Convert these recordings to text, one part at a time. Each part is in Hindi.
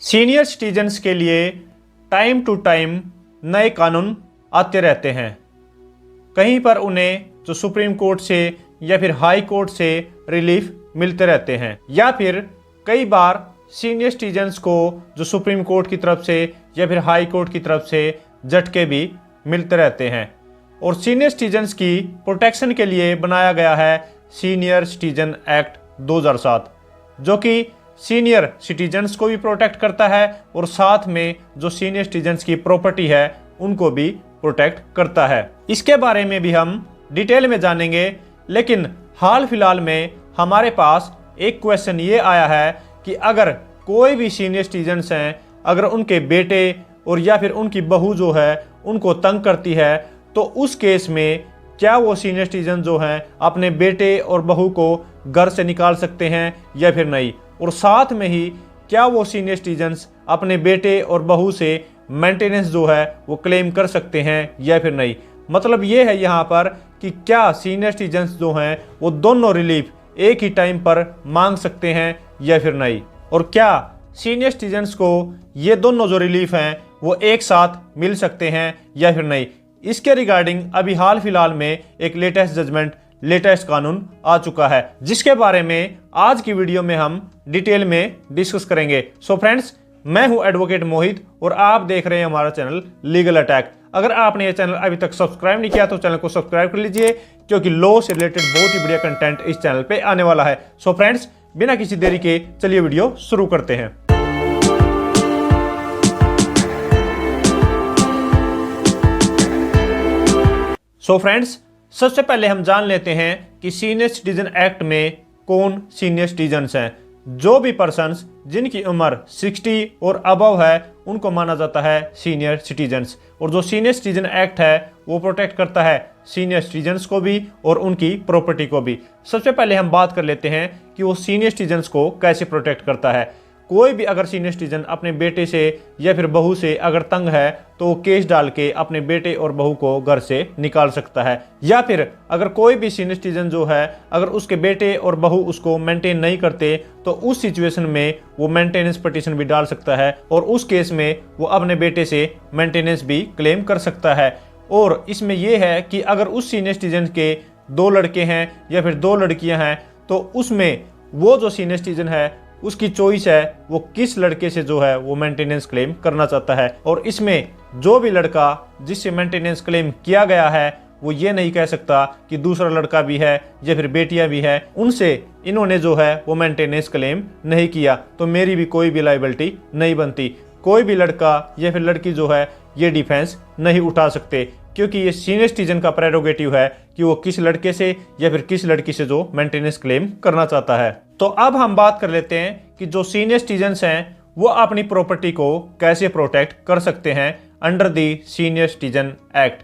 सीनियर सिटीजन्स के लिए टाइम टू टाइम नए कानून आते रहते हैं। कहीं पर उन्हें जो सुप्रीम कोर्ट से या फिर हाई कोर्ट से रिलीफ मिलते रहते हैं, या फिर कई बार सीनियर सिटीजन्स को जो सुप्रीम कोर्ट की तरफ से या फिर हाई कोर्ट की तरफ से झटके भी मिलते रहते हैं। और सीनियर सिटीजन्स की प्रोटेक्शन के लिए बनाया गया है सीनियर सिटीजन एक्ट 2007, जो कि सीनियर सिटीजन्स को भी प्रोटेक्ट करता है और साथ में जो सीनियर सिटीजन्स की प्रॉपर्टी है उनको भी प्रोटेक्ट करता है। इसके बारे में भी हम डिटेल में जानेंगे, लेकिन हाल फिलहाल में हमारे पास एक क्वेश्चन ये आया है कि अगर कोई भी सीनियर सिटीजन्स हैं, अगर उनके बेटे और या फिर उनकी बहू जो है उनको तंग करती है, तो उस केस में क्या वो सीनियर सिटीजन जो हैं अपने बेटे और बहू को घर से निकाल सकते हैं या फिर नहीं। और साथ में ही क्या वो सीनियर सिटीजन्स अपने बेटे और बहू से मेंटेनेंस जो है वो क्लेम कर सकते हैं या फिर नहीं। मतलब ये है यहाँ पर कि क्या सीनियर सिटीजन्स जो हैं वो दोनों रिलीफ एक ही टाइम पर मांग सकते हैं या फिर नहीं, और क्या सीनियर सिटीजन्स को ये दोनों जो रिलीफ हैं वो एक साथ मिल सकते हैं या फिर नहीं। इसके रिगार्डिंग अभी हाल फिलहाल में एक लेटेस्ट जजमेंट, लेटेस्ट कानून आ चुका है, जिसके बारे में आज की वीडियो में हम डिटेल में डिस्कस करेंगे। सो फ्रेंड्स, मैं हूं एडवोकेट मोहित और आप देख रहे हैं हमारा चैनल लीगल अटैक। अगर आपने ये चैनल अभी तक सब्सक्राइब नहीं किया तो चैनल को सब्सक्राइब कर लीजिए, क्योंकि लॉ से रिलेटेड बहुत ही बढ़िया कंटेंट इस चैनल पे आने वाला है। सो फ्रेंड्स, बिना किसी देरी के चलिए वीडियो शुरू करते हैं। सो फ्रेंड्स, सबसे पहले हम जान लेते हैं कि सीनियर सिटीजन एक्ट में कौन सीनियर सिटीजन्स हैं। जो भी पर्सन्स जिनकी उम्र 60 और अबव है उनको माना जाता है सीनियर सिटीजन्स। और जो सीनियर सिटीजन एक्ट है वो प्रोटेक्ट करता है सीनियर सिटीजन्स को भी और उनकी प्रॉपर्टी को भी। सबसे पहले हम बात कर लेते हैं कि वो सीनियर सिटीजन्स को कैसे प्रोटेक्ट करता है। कोई भी अगर सीनियर सिटीजन अपने बेटे से या फिर बहू से अगर तंग है तो वो केस डाल के अपने बेटे और बहू को घर से निकाल सकता है। या फिर अगर कोई भी सीनियर सिटीजन जो है अगर उसके बेटे और बहू उसको मेंटेन नहीं करते तो उस सिचुएशन में वो मेंटेनेंस पिटीशन भी डाल सकता है और उस केस में वो अपने बेटे से मेंटेनेंस भी क्लेम कर सकता है। और इसमें यह है कि अगर उस सीनियर सिटीजन के 2 लड़के हैं या फिर 2 लड़कियां हैं तो उसमें वो जो सीनियर सिटीजन है उसकी चॉइस है वो किस लड़के से जो है वो मेंटेनेंस क्लेम करना चाहता है। और इसमें जो भी लड़का जिससे मेंटेनेंस क्लेम किया गया है वो ये नहीं कह सकता कि दूसरा लड़का भी है या फिर बेटियां भी है, उनसे इन्होंने जो है वो मेंटेनेंस क्लेम नहीं किया तो मेरी भी कोई भी लायबिलिटी नहीं बनती। कोई भी लड़का या फिर लड़की जो है ये डिफेंस नहीं उठा सकते, क्योंकि ये सीनियर सिटीजन का प्रेरोगेटिव है कि वो किस लड़के से या फिर किस लड़की से जो मेंटेनेंस क्लेम करना चाहता है। तो अब हम बात कर लेते हैं कि जो सीनियर सिटीजन्स हैं वो अपनी प्रॉपर्टी को कैसे प्रोटेक्ट कर सकते हैं under the senior citizen act.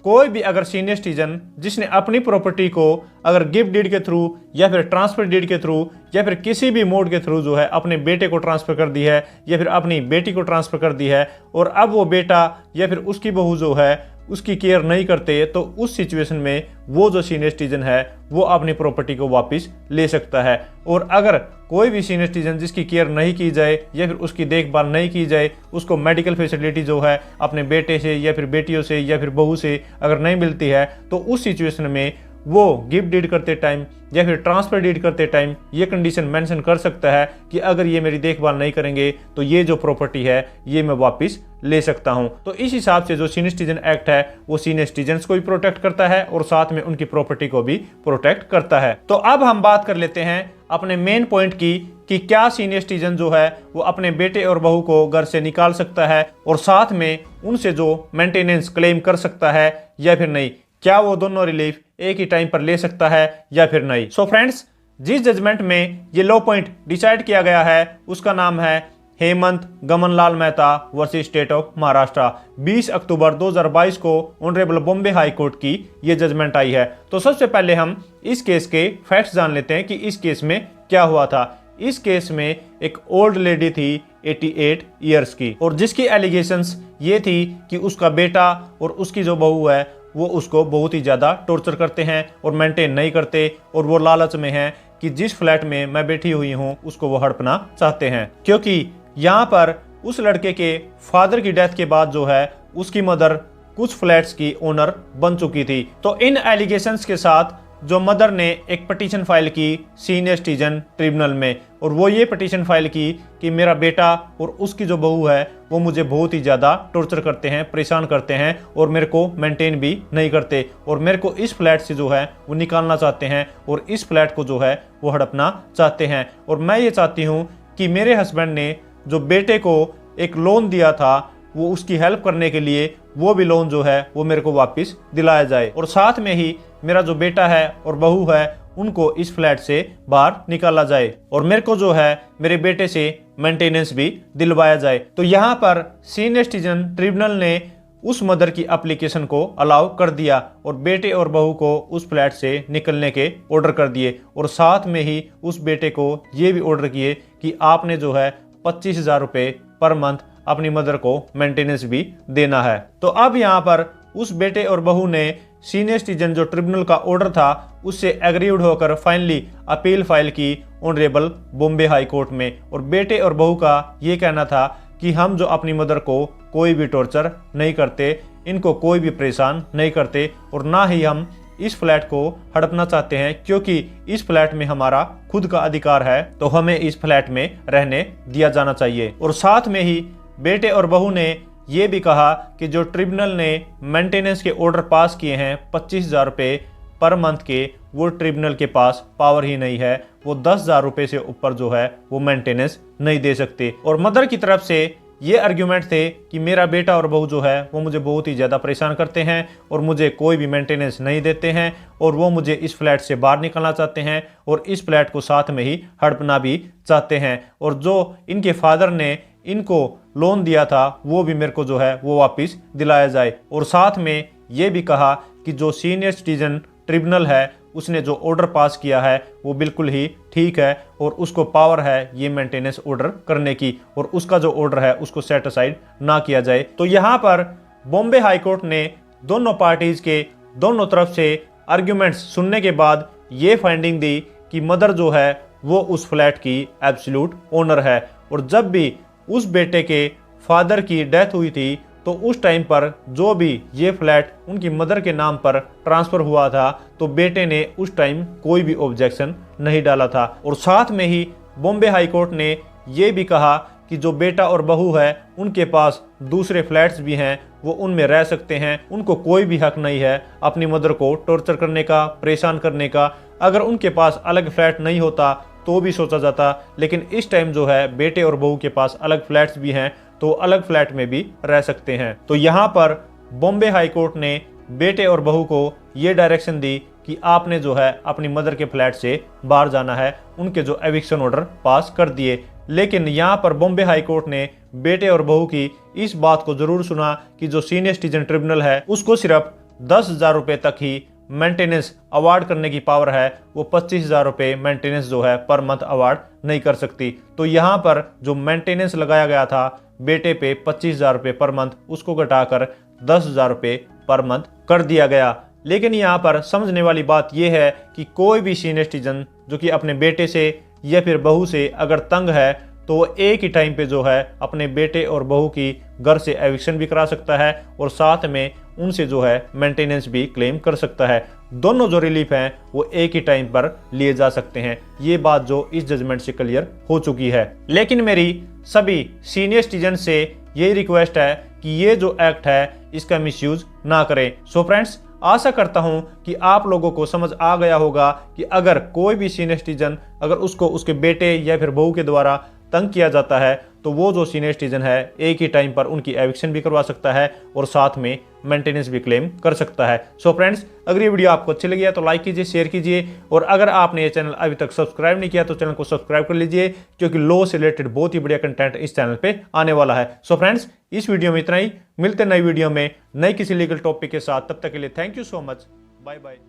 कोई भी अगर सीनियर सिटीजन जिसने अपनी प्रॉपर्टी को अगर गिफ्ट डीड के थ्रू या फिर ट्रांसफर डीड के थ्रू या फिर किसी भी मोड के थ्रू जो है अपने बेटे को ट्रांसफर कर दी है या फिर अपनी बेटी को ट्रांसफर कर दी है और अब वो बेटा या फिर उसकी बहू जो है उसकी केयर नहीं करते, तो उस सिचुएशन में वो जो सीनियर सिटीजन है वो अपनी प्रॉपर्टी को वापस ले सकता है। और अगर कोई भी सीनियर सिटीजन जिसकी केयर नहीं की जाए या फिर उसकी देखभाल नहीं की जाए, उसको मेडिकल फैसिलिटी जो है अपने बेटे से या फिर बेटियों से या फिर बहू से अगर नहीं मिलती है, तो उस सिचुएशन में वो गिफ्ट डीड करते टाइम या फिर ट्रांसफर डीड करते टाइम ये कंडीशन मेंशन कर सकता है कि अगर ये मेरी देखभाल नहीं करेंगे तो ये जो प्रॉपर्टी है ये मैं वापस ले सकता हूं। तो इस हिसाब से जो सीनियर सिटीजन एक्ट है वो सीनियर सिटीजन्स को भी प्रोटेक्ट करता है और साथ में उनकी प्रॉपर्टी को भी प्रोटेक्ट करता है। तो अब हम बात कर लेते हैं अपने मेन पॉइंट की कि क्या सीनियर सिटीजन जो है वो अपने बेटे और बहू को घर से निकाल सकता है और साथ में उनसे जो मेंटेनेंस क्लेम कर सकता है या फिर नहीं। क्या वो दोनों रिलीफ एक ही टाइम पर ले सकता है या फिर नहीं। सो फ्रेंड्स, जिस जजमेंट में ये लॉ पॉइंट डिसाइड किया गया है उसका नाम है Hemant Gamanlal Mehta versus state of Maharashtra. 20 अक्टूबर 2022 को ऑनरेबल बॉम्बे हाई कोर्ट की ये जजमेंट आई है। तो सबसे पहले हम इस केस के फैक्ट्स जान लेते हैं कि इस केस में क्या हुआ था। इस केस में एक ओल्ड लेडी थी 88 ईयर्स की और जिसकी एलिगेशंस ये थी कि उसका बेटा और उसकी जो बहू है वो उसको बहुत ही ज़्यादा टॉर्चर करते हैं और मेंटेन नहीं करते और वो लालच में हैं कि जिस फ्लैट में मैं बैठी हुई हूँ उसको वो हड़पना चाहते हैं, क्योंकि यहाँ पर उस लड़के के फादर की डेथ के बाद जो है उसकी मदर कुछ फ्लैट्स की ओनर बन चुकी थी। तो इन एलिगेशंस के साथ जो मदर ने एक पिटीशन फाइल की सीनियर सिटीजन ट्रिब्यूनल में, और वो ये पिटीशन फाइल की कि मेरा बेटा और उसकी जो बहू है वो मुझे बहुत ही ज़्यादा टॉर्चर करते हैं, परेशान करते हैं और मेरे को मेंटेन भी नहीं करते, और मेरे को इस फ्लैट से जो है वो निकालना चाहते हैं और इस फ्लैट को जो है वो हड़पना चाहते हैं। और मैं ये चाहती हूँ कि मेरे हस्बैंड ने जो बेटे को एक लोन दिया था वो उसकी हेल्प करने के लिए वो भी लोन जो है वो मेरे को वापस दिलाया जाए, और साथ में ही मेरा जो बेटा है और बहू है उनको इस फ्लैट से बाहर निकाला जाए, और मेरे को जो है मेरे बेटे से मेंटेनेंस भी दिलवाया जाए। तो यहाँ पर सीनियर सिटीजन ट्रिब्यूनल ने उस मदर की एप्लीकेशन को अलाउ कर दिया और बेटे और बहू को उस फ्लैट से निकलने के ऑर्डर कर दिए, और साथ में ही उस बेटे को ये भी ऑर्डर किए कि आपने जो है 25,000 रुपये पर मंथ अपनी मदर को मेंटेनेंस भी देना है। तो अब यहाँ पर उस बेटे और बहू ने सीनियर सिटीजन जो ट्रिब्यूनल का ऑर्डर था उससे एग्रीड होकर फाइनली अपील फाइल की ऑनरेबल बॉम्बे हाई कोर्ट में, और बेटे और बहू का ये कहना था कि हम जो अपनी मदर को कोई भी टॉर्चर नहीं करते, इनको कोई भी परेशान नहीं करते, और ना ही हम इस फ्लैट को हड़पना चाहते हैं, क्योंकि इस फ्लैट में हमारा खुद का अधिकार है, तो हमें इस फ्लैट में रहने दिया जाना चाहिए। और साथ में ही बेटे और बहू ने ये भी कहा कि जो ट्रिब्यूनल ने मेंटेनेंस के ऑर्डर पास किए हैं 25,000 रुपये पर मंथ के, वो ट्रिब्यूनल के पास पावर ही नहीं है, वो 10,000 रुपये से ऊपर जो है वो मेंटेनेंस नहीं दे सकते। और मदर की तरफ से ये आर्ग्यूमेंट थे कि मेरा बेटा और बहू जो है वो मुझे बहुत ही ज़्यादा परेशान करते हैं और मुझे कोई भी मेंटेनेंस नहीं देते हैं, और वो मुझे इस फ्लैट से बाहर निकलना चाहते हैं और इस फ्लैट को साथ में ही हड़पना भी चाहते हैं, और जो इनके फादर ने इनको लोन दिया था वो भी मेरे को जो है वो वापस दिलाया जाए। और साथ में ये भी कहा कि जो सीनियर सिटीजन ट्रिब्यूनल है उसने जो ऑर्डर पास किया है वो बिल्कुल ही ठीक है और उसको पावर है ये मेंटेनेंस ऑर्डर करने की, और उसका जो ऑर्डर है उसको सेट असाइड ना किया जाए। तो यहाँ पर बॉम्बे हाई कोर्ट ने दोनों पार्टीज के दोनों तरफ से आर्ग्यूमेंट्स सुनने के बाद ये फाइंडिंग दी कि मदर जो है वो उस फ्लैट की एब्सोल्यूट ओनर है, और जब भी उस बेटे के फादर की डेथ हुई थी तो उस टाइम पर जो भी ये फ्लैट उनकी मदर के नाम पर ट्रांसफ़र हुआ था तो बेटे ने उस टाइम कोई भी ऑब्जेक्शन नहीं डाला था। और साथ में ही बॉम्बे हाई कोर्ट ने ये भी कहा कि जो बेटा और बहू है उनके पास दूसरे फ्लैट्स भी हैं, वो उनमें रह सकते हैं, उनको कोई भी हक नहीं है अपनी मदर को टॉर्चर करने का, परेशान करने का। अगर उनके पास अलग फ्लैट नहीं होता तो भी सोचा जाता, लेकिन इस टाइम जो है बेटे और बहू के पास अलग फ्लैट्स भी हैं तो अलग फ्लैट में भी रह सकते हैं। तो यहाँ पर बॉम्बे हाई कोर्ट ने बेटे और बहू को ये डायरेक्शन दी कि आपने जो है अपनी मदर के फ्लैट से बाहर जाना है, उनके जो एविक्शन ऑर्डर पास कर दिए। लेकिन यहाँ पर बॉम्बे हाई कोर्ट ने बेटे और बहू की इस बात को जरूर सुना कि जो सीनियर सिटीजन ट्रिब्यूनल है उसको सिर्फ 10,000 रुपये तक ही मेंटेनेंस अवार्ड करने की पावर है, वो 25,000 रुपये मेंटेनेंस जो है पर मंथ अवार्ड नहीं कर सकती। तो यहाँ पर जो मेंटेनेंस लगाया गया था बेटे पे 25,000 रुपये पर मंथ, उसको घटाकर 10,000 रुपये पर मंथ कर दिया गया। लेकिन यहाँ पर समझने वाली बात यह है कि कोई भी सीनियर सिटीजन जो कि अपने बेटे से या फिर बहू से अगर तंग है तो वो एक ही टाइम पे जो है अपने बेटे और बहू की घर से एविक्शन भी करा सकता है और साथ में उनसे जो है मेंटेनेंस भी क्लेम कर सकता है। दोनों जो रिलीफ हैं वो एक ही टाइम पर लिए जा सकते हैं। ये बात जो इस जजमेंट से क्लियर हो चुकी है। लेकिन मेरी सभी सीनियर सिटीजन से यही रिक्वेस्ट है कि ये जो एक्ट है इसका मिसयूज ना करें। सो फ्रेंड्स, आशा करता हूं कि आप लोगों को समझ आ गया होगा कि अगर कोई भी सीनियर सिटीजन अगर उसको उसके बेटे या फिर बहू के द्वारा तंग किया जाता है तो वो जो सीनियर सिटीजन है एक ही टाइम पर उनकी एविक्शन भी करवा सकता है और साथ में मेंटेनेंस भी क्लेम कर सकता है। सो फ्रेंड्स, अगर ये वीडियो आपको अच्छी लगी है तो लाइक कीजिए, शेयर कीजिए, और अगर आपने ये चैनल अभी तक सब्सक्राइब नहीं किया तो चैनल को सब्सक्राइब कर लीजिए, क्योंकि लॉ से रिलेटेड बहुत ही बढ़िया कंटेंट इस चैनल पे आने वाला है। सो फ्रेंड्स, इस वीडियो में इतना ही। मिलते नई वीडियो में नई किसी लीगल टॉपिक के साथ। तब तक के लिए thank you so much. Bye bye.